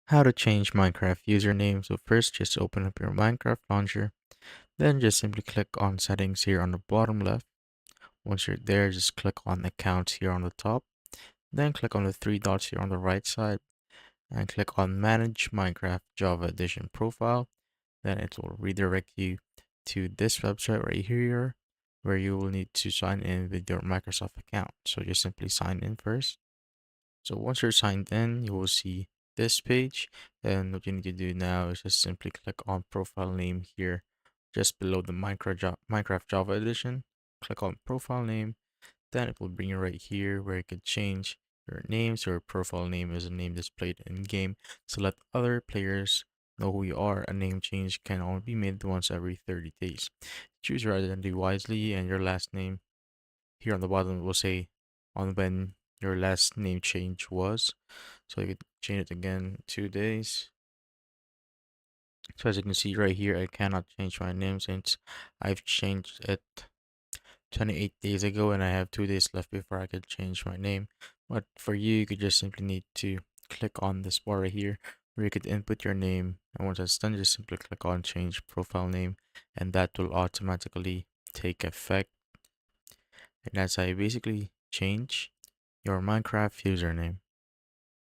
How to change Minecraft username. So first, just open up your Minecraft launcher. Then just simply click on settings here on the bottom left. Once you're there, just click on accounts here on the top. Then click on the three dots here on the right side and click on manage Minecraft Java Edition profile. Then it will redirect you to this website right here where you will need to sign in with your Microsoft account. So just simply sign in first. So once you're signed in, you will see this page. And what you need to do now is just simply click on profile name here, just below the Minecraft Java Edition. Click on profile name. Then it will bring you right here where you can change your name. So your profile name is a name displayed in game. So let other players know who you are. A name change can only be made once every 30 days. Choose your identity wisely, and your last name here on the bottom will say on when your last name change was. So you could change it again 2 days. So as you can see right here, I cannot change my name since I've changed it 28 days ago and I have 2 days left before I could change my name. But for you, you could just simply need to click on this bar right here where you could input your name. And once that's done, just simply click on change profile name and that will automatically take effect. And that's how you basically change your Minecraft username.